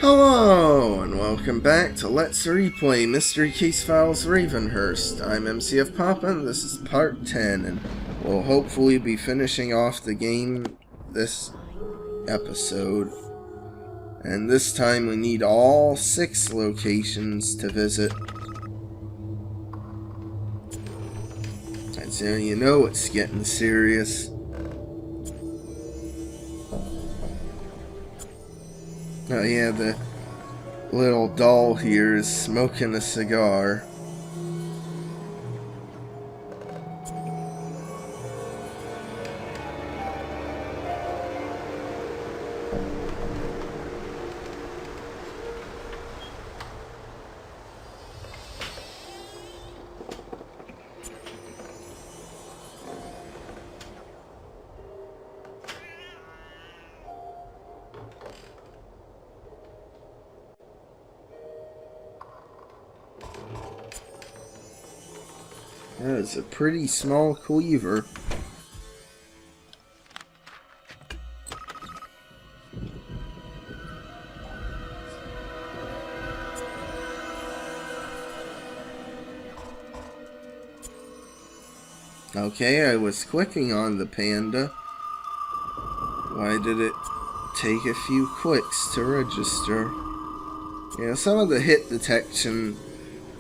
Hello, and welcome back to Let's Replay Mystery Case Files Ravenhearst. I'm MCFPapa, and this is part 10, and we'll hopefully be finishing off the game this episode. And this time we need all 6 locations to visit. And so you know it's getting serious. Oh yeah, the little doll here is smoking a cigar. That's a pretty small cleaver. Okay, I was clicking on the panda. Why did it take a few clicks to register? Yeah, some of the hit detection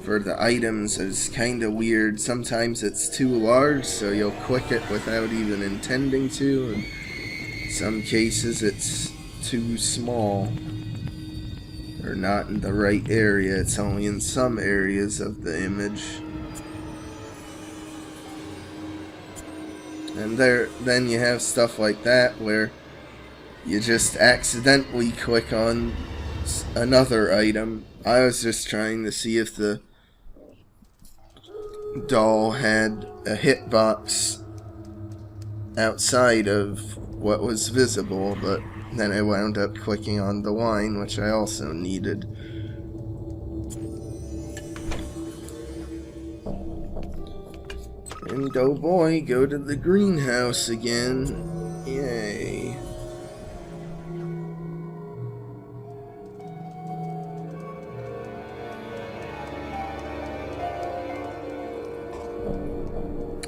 for the items is kind of weird. Sometimes it's too large, so you'll click it without even intending to, and in some cases it's too small, or not in the right area. It's only in some areas of the image. And then you have stuff like that where you just accidentally click on another item. I was just trying to see if the doll had a hitbox outside of what was visible, but then I wound up clicking on the wine, which I also needed. And oh boy, go to the greenhouse again. Yay.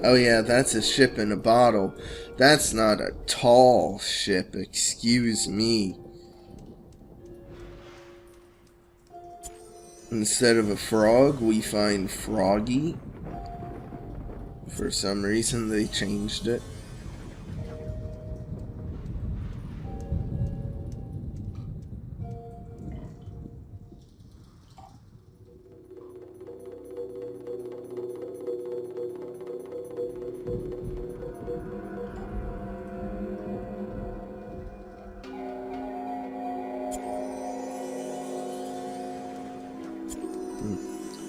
Oh yeah, that's a ship in a bottle. That's not a tall ship, excuse me. Instead of a frog, we find Froggy. For some reason, they changed it.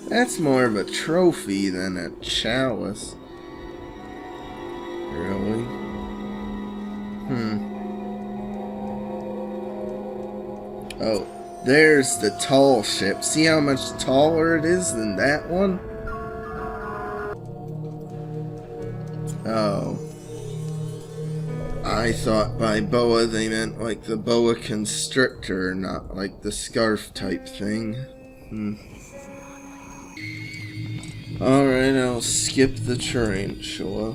That's more of a trophy than a chalice. Really? Oh, there's the tall ship. See how much taller it is than that one? Oh. I thought by boa they meant like the boa constrictor, not like the scarf type thing. Alright, I'll skip the tarantula.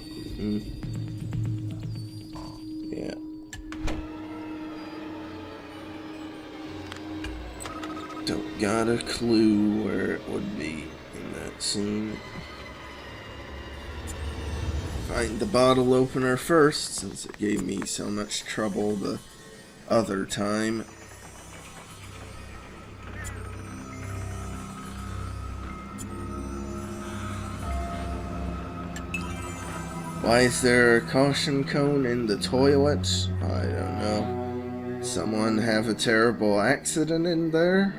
Yeah. Don't got a clue where it would be in that scene. Find the bottle opener first, since it gave me so much trouble the other time. Why is there a caution cone in the toilet? I don't know. Someone have a terrible accident in there?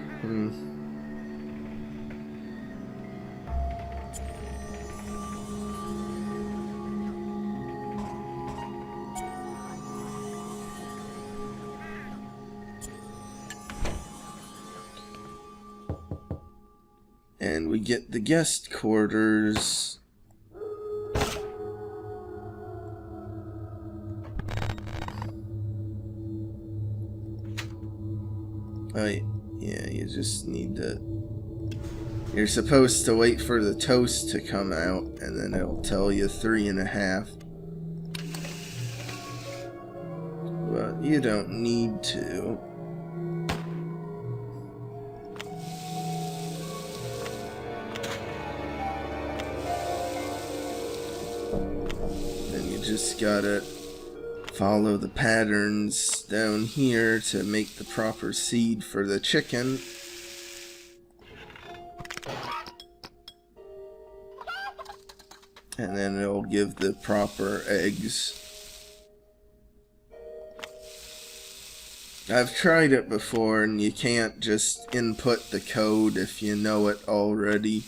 And we get the guest quarters. Yeah, you just need to... You're supposed to wait for the toast to come out, and then it'll tell you 3.5. But you don't need to. Then you just gotta follow the patterns down here to make the proper seed for the chicken. And then it'll give the proper eggs. I've tried it before, and you can't just input the code if you know it already.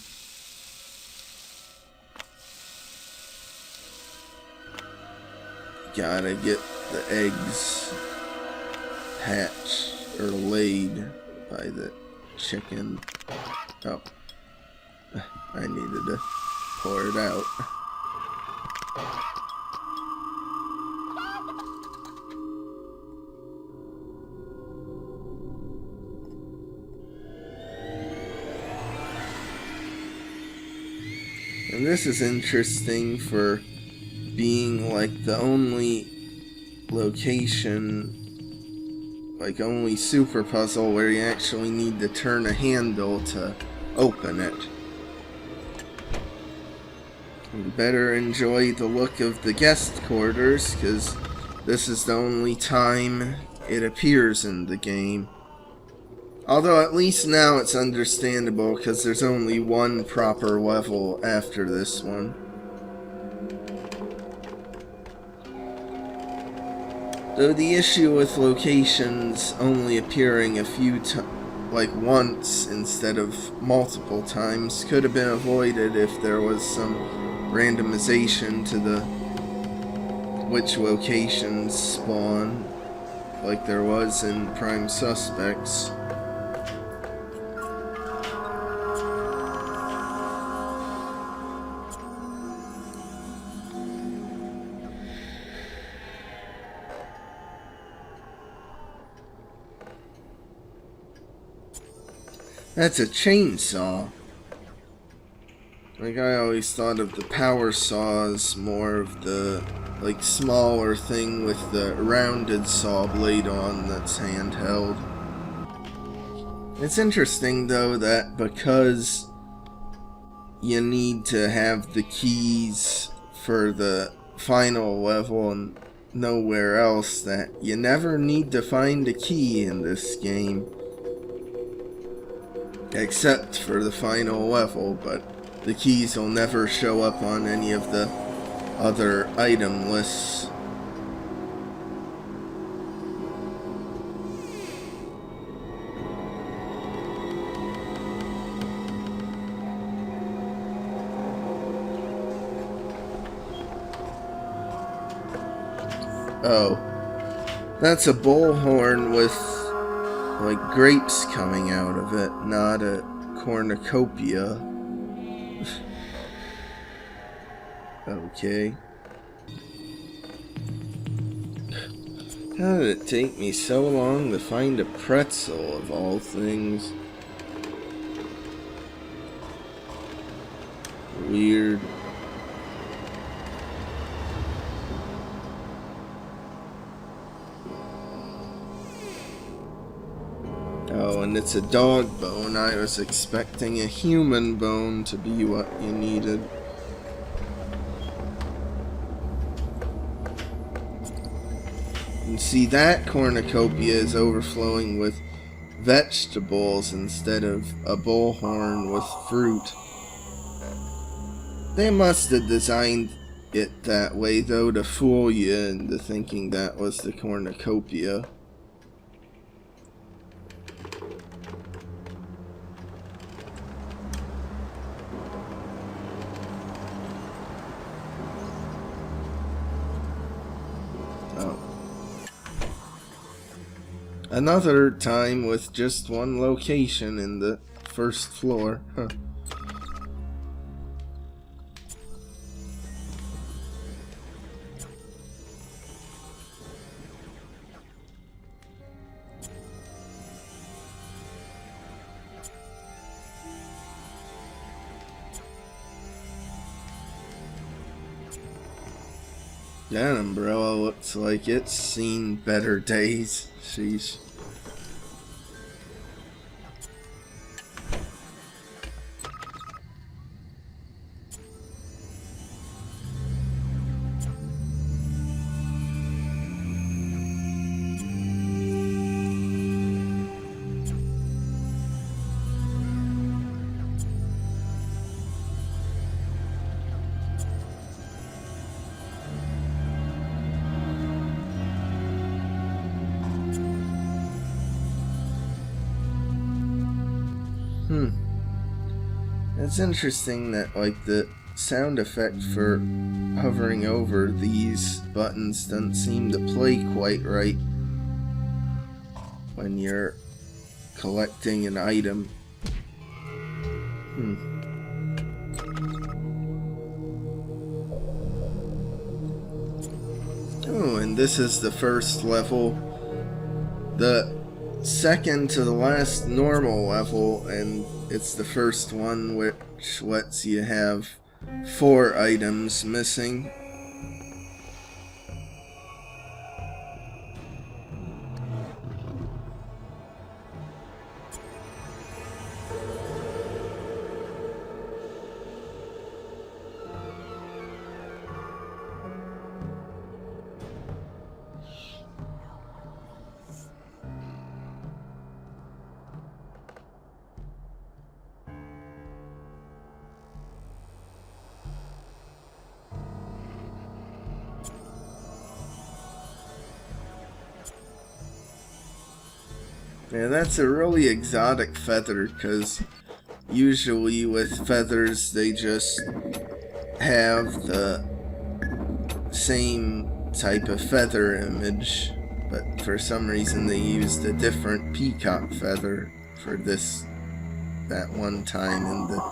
Gotta get the eggs hatched or laid by the chicken. Oh, I needed to pour it out. And this is interesting for being like the only location, like only super puzzle where you actually need to turn a handle to open it. You better enjoy the look of the guest quarters, because this is the only time it appears in the game. Although at least now it's understandable, because there's only one proper level after this one. Though the issue with locations only appearing a few like once instead of multiple times could have been avoided if there was some randomization to the which locations spawn, like there was in Prime Suspects. That's a chainsaw. Like, I always thought of the power saws more of the, like, smaller thing with the rounded saw blade on that's handheld. It's interesting, though, that because you need to have the keys for the final level and nowhere else, that you never need to find a key in this game. Except for the final level, but the keys will never show up on any of the other item lists. Oh, that's a bullhorn with like grapes coming out of it, not a cornucopia. Okay. How did it take me so long to find a pretzel of all things? Weird. Oh, and it's a dog bone. I was expecting a human bone to be what you needed. And see, that cornucopia is overflowing with vegetables instead of a bullhorn with fruit. They must have designed it that way, though, to fool you into thinking that was the cornucopia. Another time with just one location in the first floor. Huh. That umbrella looks like it's seen better days. Sheesh. It's interesting that, like, the sound effect for hovering over these buttons doesn't seem to play quite right when you're collecting an item. Oh, and this is the first level. The second to the last normal level, and it's the first one which lets you have 4 items missing. Yeah, that's a really exotic feather, because usually with feathers they just have the same type of feather image, but for some reason they used a different peacock feather for that one time in the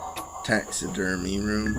taxidermy room.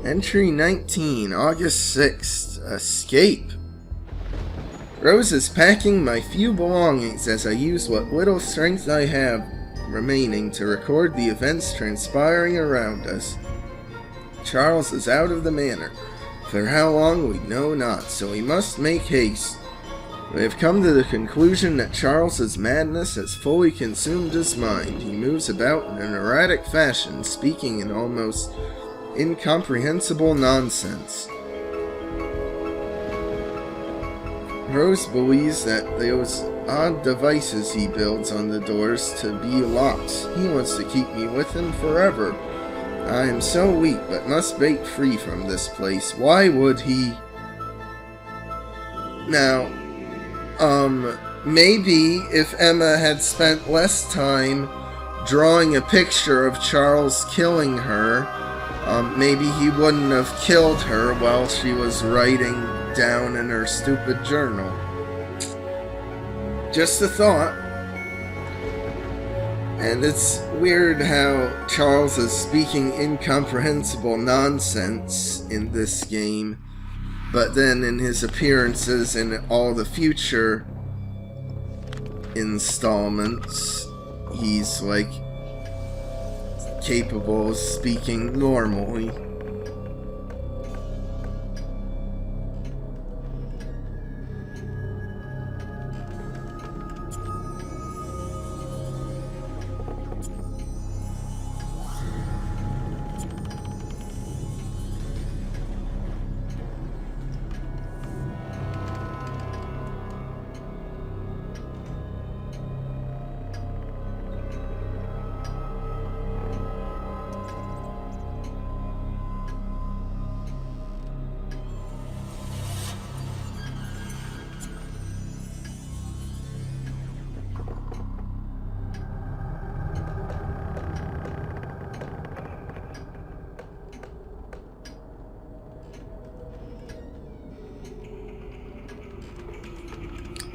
Entry 19, August 6th, Escape. Rose is packing my few belongings as I use what little strength I have remaining to record the events transpiring around us. Charles is out of the manor. For how long we know not, so we must make haste. We have come to the conclusion that Charles's madness has fully consumed his mind. He moves about in an erratic fashion, speaking in almost incomprehensible nonsense. Rose believes that those odd devices he builds on the doors to be locks. He wants to keep me with him forever. I am so weak, but must break free from this place. Why would he? Now, maybe if Emma had spent less time drawing a picture of Charles killing her, maybe he wouldn't have killed her while she was writing down in her stupid journal. Just a thought. And it's weird how Charles is speaking incomprehensible nonsense in this game, but then in his appearances in all the future installments, he's like capable of speaking normally.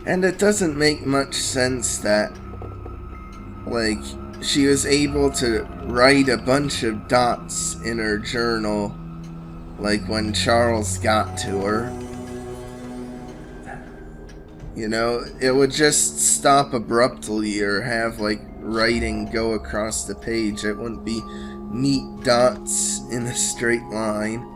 And it doesn't make much sense that, like, she was able to write a bunch of dots in her journal, like when Charles got to her. You know, it would just stop abruptly or have, like, writing go across the page. It wouldn't be neat dots in a straight line.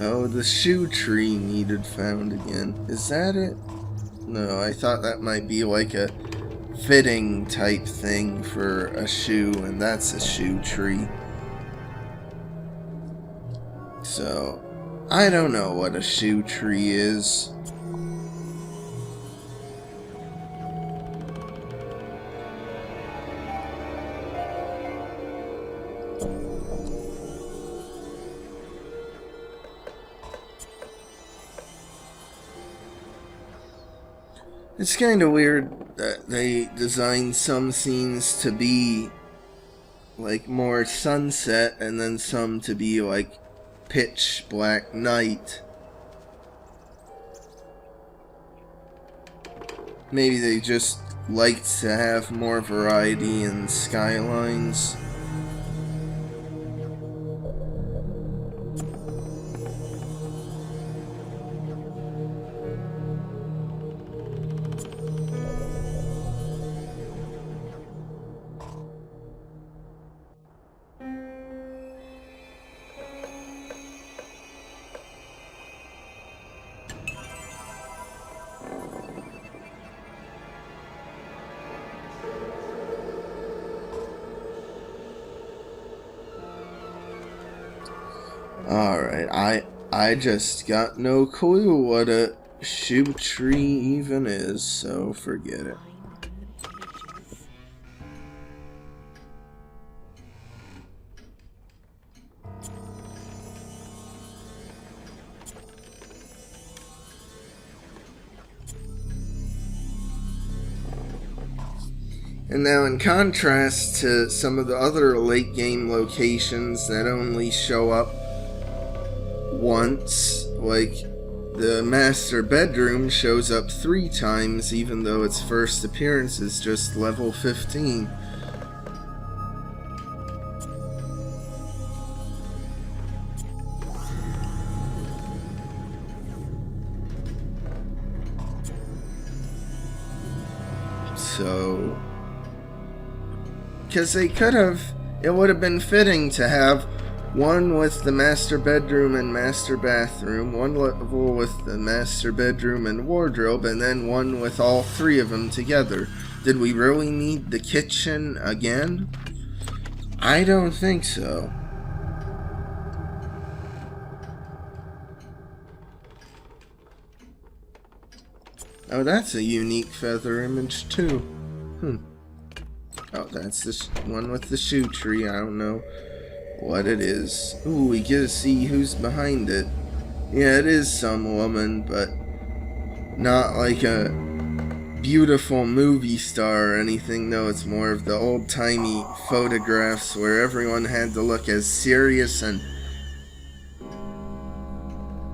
Oh, the shoe tree needed found again. Is that it? No, I thought that might be like a fitting type thing for a shoe, and that's a shoe tree. So, I don't know what a shoe tree is. It's kind of weird that they designed some scenes to be like more sunset and then some to be like pitch black night. Maybe they just liked to have more variety in skylines. Alright, I just got no clue what a shoe tree even is, so forget it. And now in contrast to some of the other late game locations that only show up once, like the master bedroom shows up 3 times even though its first appearance is just level 15. So, because they could have, it would have been fitting to have one with the master bedroom and master bathroom, one level with the master bedroom and wardrobe, and then one with all 3 of them together. Did we really need the kitchen again? I don't think so. Oh, that's a unique feather image too. Oh, that's the one with the shoe tree. I don't know what it is. Ooh, we get to see who's behind it. Yeah, it is some woman, but not like a beautiful movie star or anything. No, it's more of the old-timey photographs where everyone had to look as serious and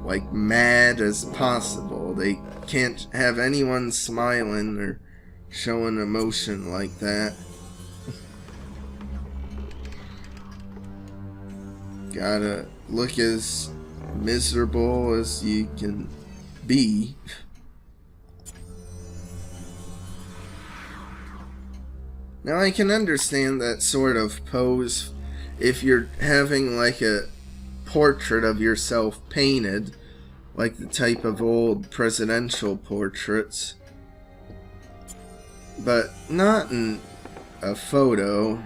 like mad as possible. They can't have anyone smiling or showing emotion like that. Gotta look as miserable as you can be. Now I can understand that sort of pose if you're having like a portrait of yourself painted, like the type of old presidential portraits, but not in a photo.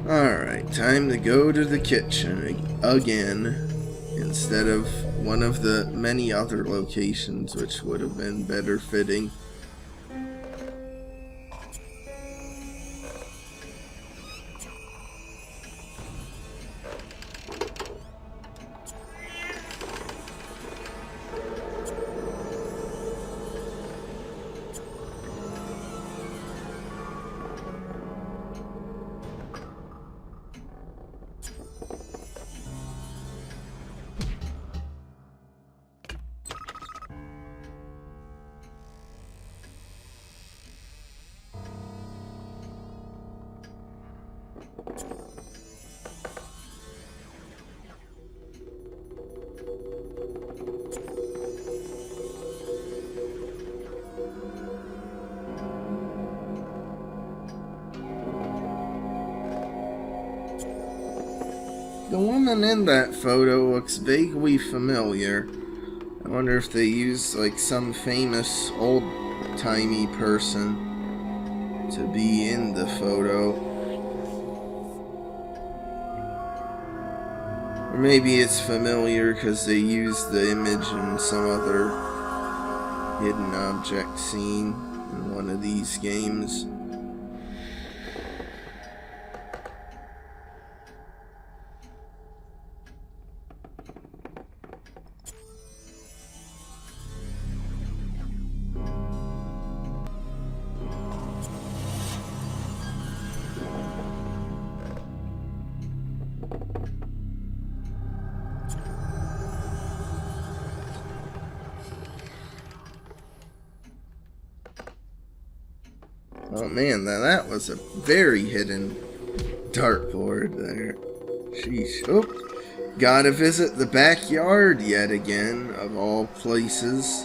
Alright, time to go to the kitchen again, instead of one of the many other locations which would have been better fitting. The woman in that photo looks vaguely familiar. I wonder if they used like some famous old-timey person to be in the photo. Or maybe it's familiar because they used the image in some other hidden object scene in one of these games. Oh man, that was a very hidden dartboard there. Sheesh. Oh, gotta visit the backyard yet again, of all places.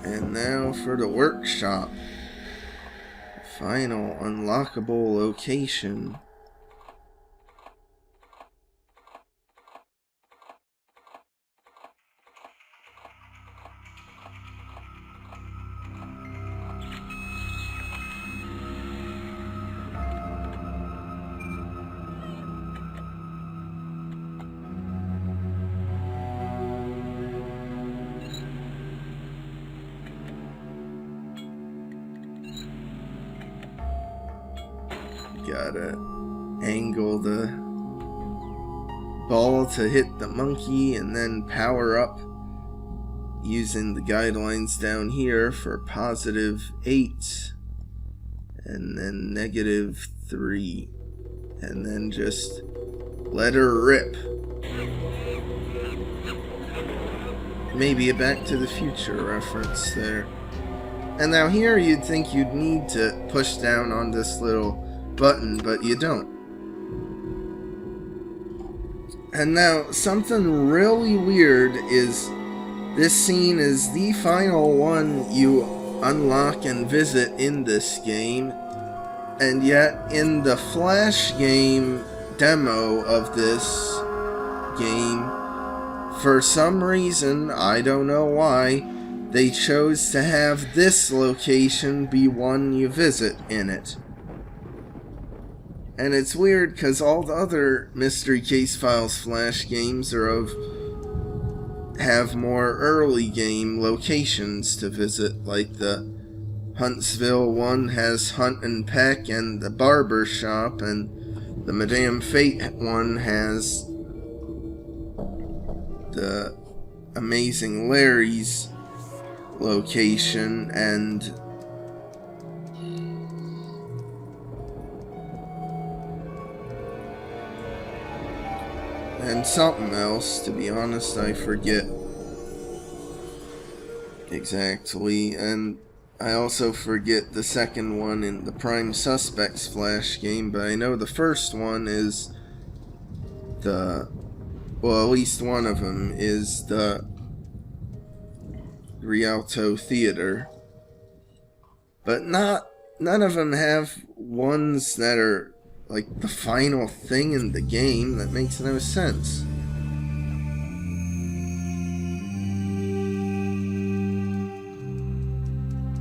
And now for the workshop. Final unlockable location. Gotta angle the ball to hit the monkey and then power up using the guidelines down here for +8 and then -3 and then just let her rip. Maybe a Back to the Future reference there. And now here you'd think you'd need to push down on this little button, but you don't. And now something really weird is this scene is the final one you unlock and visit in this game, and yet in the Flash game demo of this game, for some reason, I don't know why, they chose to have this location be one you visit in it. And it's weird because all the other Mystery Case Files Flash games are of have more early game locations to visit, like the Huntsville one has Hunt and Peck and the barber shop, and the Madame Fate one has the Amazing Larry's location and something else. To be honest, I forget exactly, and I also forget the second one in the Prime Suspects Flash game, but I know the first one is the, well, at least one of them is the Rialto Theater. But none of them have ones that are like the final thing in the game. That makes no sense.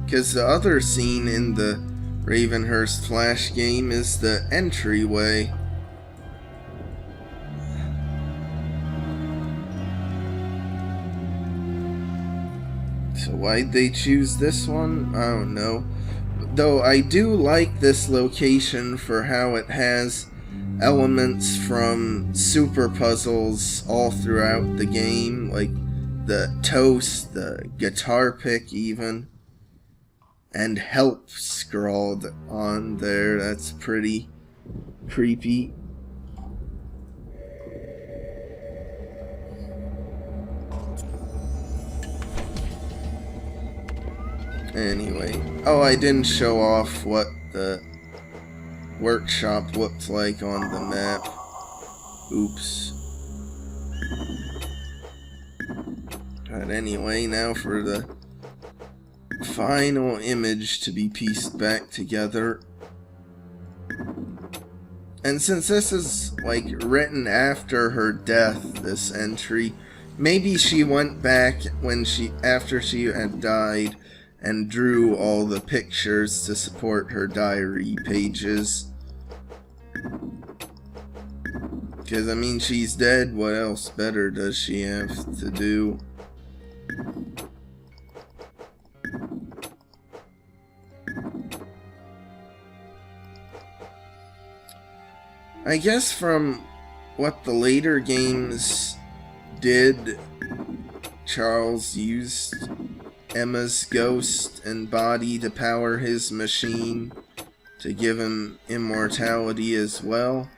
Because the other scene in the Ravenhearst Flash game is the entryway. So why'd they choose this one? I don't know. Though I do like this location for how it has elements from super puzzles all throughout the game, like the toast, the guitar pick even, and help scrawled on there. That's pretty creepy. Anyway, oh, I didn't show off what the workshop looked like on the map. Oops. But anyway, now for the final image to be pieced back together. And since this is like written after her death, this entry, maybe she went back after she had died and drew all the pictures to support her diary pages. Because, I mean, she's dead. What else better does she have to do? I guess from what the later games did, Charles used Emma's ghost and body to power his machine to give him immortality as well.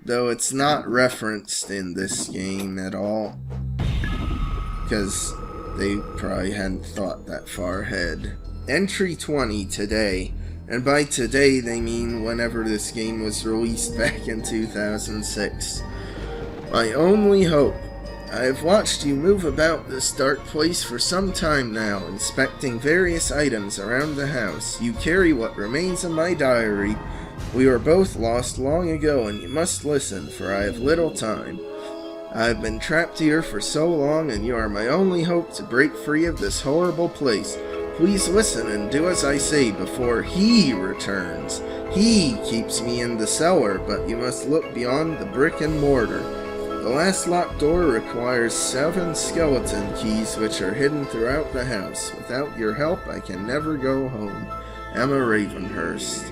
Though it's not referenced in this game at all, because they probably hadn't thought that far ahead. Entry 20 today, and by today they mean whenever this game was released back in 2006. My only hope. I have watched you move about this dark place for some time now, inspecting various items around the house. You carry what remains of my diary. We were both lost long ago, and you must listen, for I have little time. I have been trapped here for so long, and you are my only hope to break free of this horrible place. Please listen and do as I say before he returns. He keeps me in the cellar, but you must look beyond the brick and mortar. The last locked door requires 7 skeleton keys which are hidden throughout the house. Without your help, I can never go home. Emma Ravenhearst.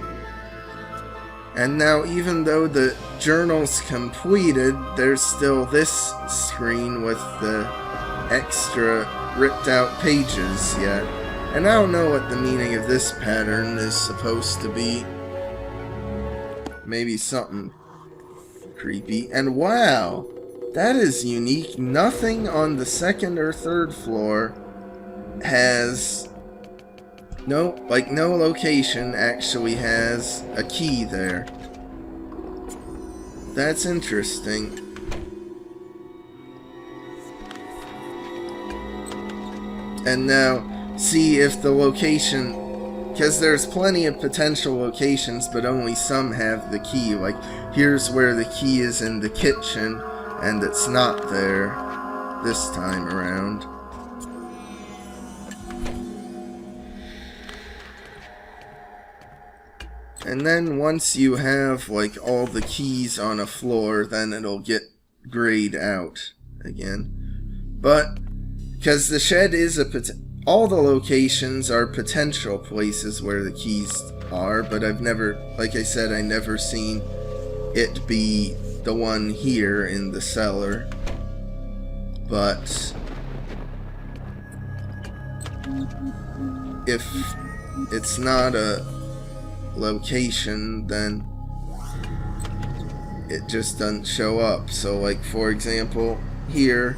And now, even though the journal's completed, there's still this screen with the extra ripped out pages yet. And I don't know what the meaning of this pattern is supposed to be. Maybe something creepy. And wow! That is unique. Nothing on the second or third floor has no location actually has a key there. That's interesting. And now, see if the location, because there's plenty of potential locations, but only some have the key. Like, here's where the key is in the kitchen, and it's not there this time around. And then once you have like all the keys on a floor, then it'll get grayed out again. But because the shed is all the locations are potential places where the keys are, but I've never, like I said, I never seen it be the one here in the cellar. But if it's not a location, then it just doesn't show up. So like, for example, here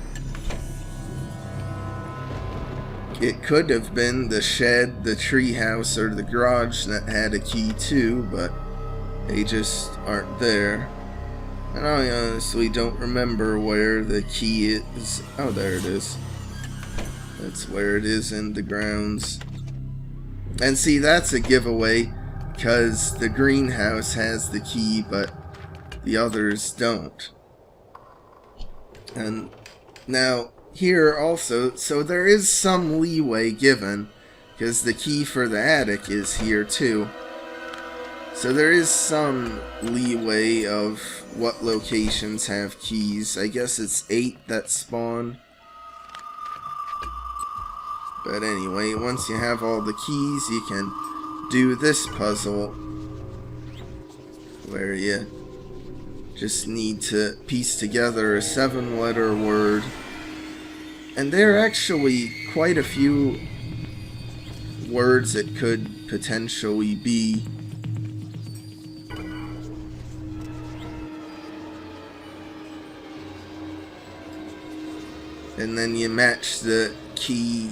it could have been the shed, the treehouse, or the garage that had a key too, but they just aren't there. And I honestly don't remember where the key is. Oh, there it is. That's where it is in the grounds. And see, that's a giveaway, because the greenhouse has the key, but the others don't. And now, here also, so there is some leeway given, because the key for the attic is here too. So there is some leeway of what locations have keys. I guess it's 8 that spawn. But anyway, once you have all the keys, you can do this puzzle, where you just need to piece together a 7-letter word. And there are actually quite a few words it could potentially be. And then you match the key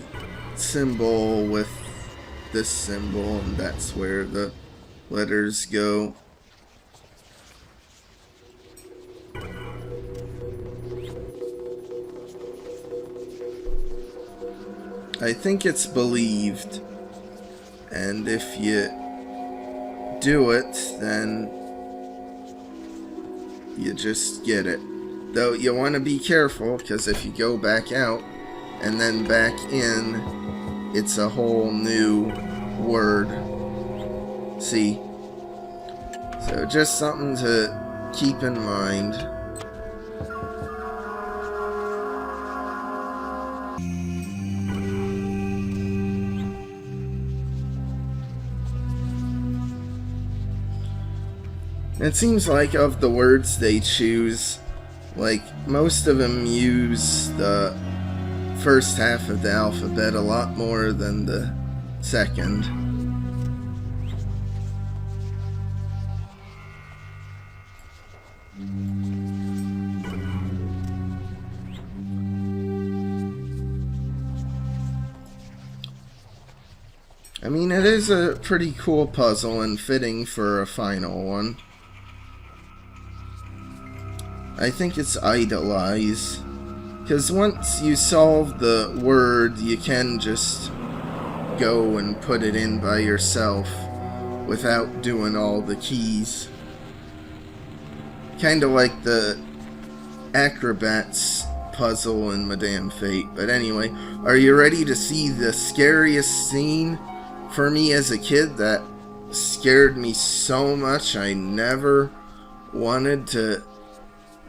symbol with this symbol, and that's where the letters go. I think it's believed, and if you do it, then you just get it. Though you want to be careful, because if you go back out and then back in, it's a whole new word. See? So just something to keep in mind. It seems like of the words they choose, like most of them use the first half of the alphabet a lot more than the second. I mean, it is a pretty cool puzzle and fitting for a final one. I think it's idolize, because once you solve the word, you can just go and put it in by yourself without doing all the keys. Kinda like the acrobats puzzle in Madame Fate. But anyway, are you ready to see the scariest scene for me as a kid that scared me so much I never wanted to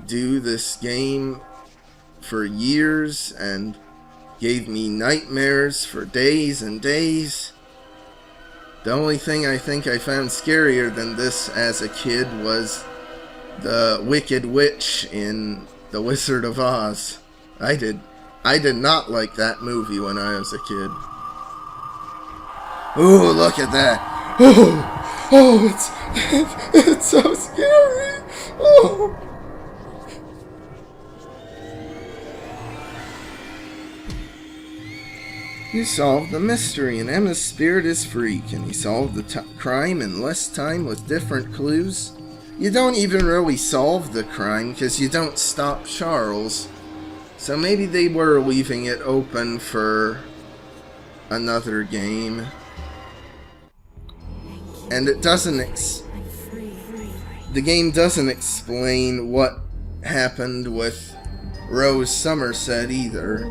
do this game for years and gave me nightmares for days and days? The only thing I think I found scarier than this as a kid was the Wicked Witch in The Wizard of Oz. I did not like that movie when I was a kid. Ooh, look at that. It's so scary. Oh. You solved the mystery and Emma's spirit is free. Can you solve the crime in less time with different clues? You don't even really solve the crime because you don't stop Charles. So maybe they were leaving it open for another game. And it doesn't the game doesn't explain what happened with Rose Somerset either,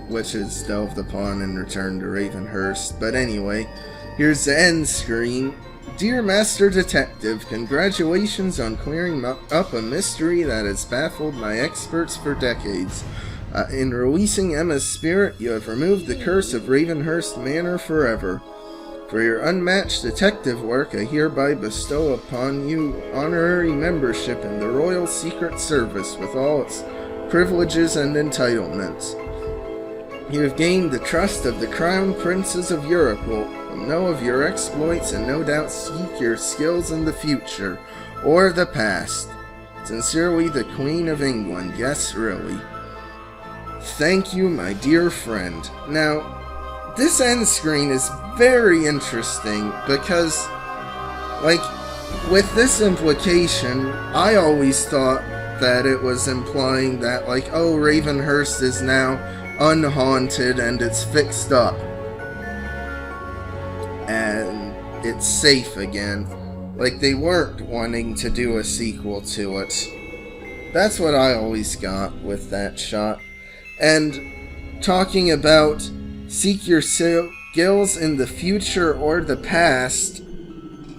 which is delved upon in Return to Ravenhearst. But anyway, here's the end screen. Dear Master Detective, congratulations on clearing up a mystery that has baffled my experts for decades. In releasing Emma's spirit, you have removed the curse of Ravenhearst Manor forever. For your unmatched detective work, I hereby bestow upon you honorary membership in the Royal Secret Service with all its privileges and entitlements. You have gained the trust of the Crown Princes of Europe, who will know of your exploits and no doubt seek your skills in the future, or the past. Sincerely, the Queen of England. Yes, really. Thank you, my dear friend. Now, this end screen is very interesting because, like, with this implication, I always thought that it was implying that, like, oh, Ravenhearst is now unhaunted and it's fixed up. And it's safe again. Like, they weren't wanting to do a sequel to it. That's what I always got with that shot. And talking about seek your skills in the future or the past,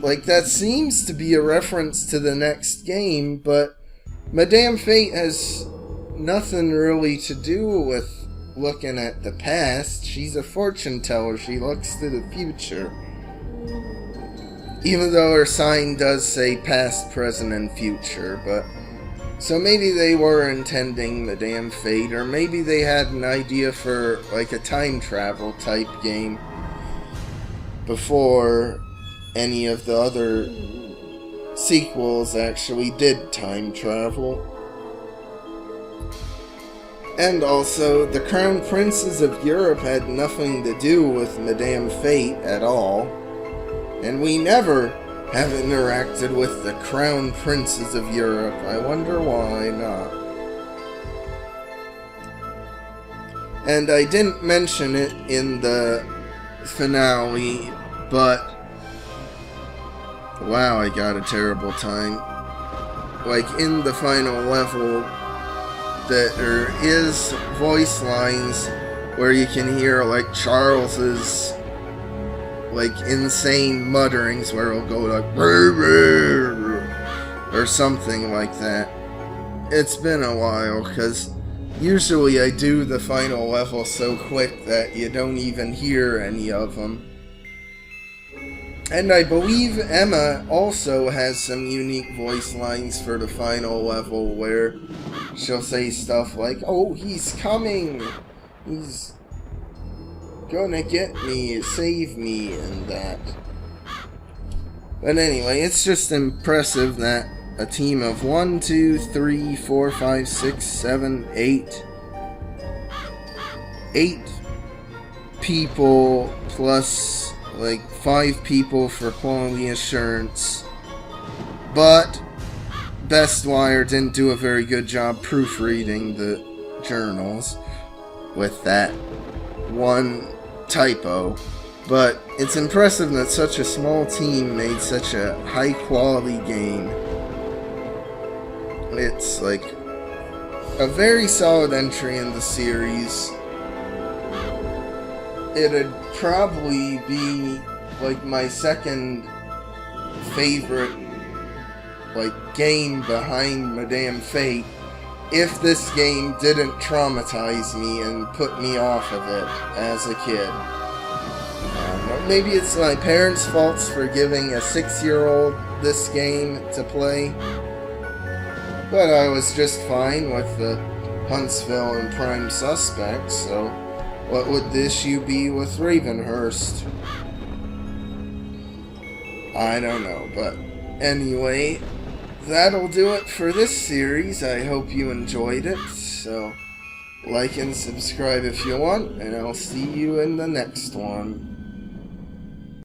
like, that seems to be a reference to the next game, but Madame Fate has nothing really to do with looking at the past. She's a fortune teller. She looks to the future. Even though her sign does say past, present, and future, but... So maybe they were intending Madame Fate, or maybe they had an idea for, like, a time travel type game before any of the other sequels actually did time travel. And also, the Crown Princes of Europe had nothing to do with Madame Fate at all. And we never have interacted with the Crown Princes of Europe. I wonder why not. And I didn't mention it in the finale, but... Wow, I got a terrible time. Like, in the final level, there is voice lines where you can hear, like, Charles's, like, insane mutterings where it'll go like, or something like that. It's been a while, because usually I do the final level so quick that you don't even hear any of them. And I believe Emma also has some unique voice lines for the final level where she'll say stuff like, oh, he's coming! He's gonna get me, save me, and that. But anyway, it's just impressive that a team of 1, 2, 3, 4, 5, 6, 7, 8 people plus like 5 people for quality assurance, but Bestwire didn't do a very good job proofreading the journals with that one typo. But it's impressive that such a small team made such a high quality game. It's like a very solid entry in the series. It'd probably be like my second favorite like game behind Madame Fate if this game didn't traumatize me and put me off of it as a kid. Maybe it's my parents' faults for giving a 6-year-old this game to play, but I was just fine with the Huntsville and Prime Suspect, so what would the issue be with Ravenhearst? I don't know, but anyway, that'll do it for this series. I hope you enjoyed it, so like and subscribe if you want, and I'll see you in the next one.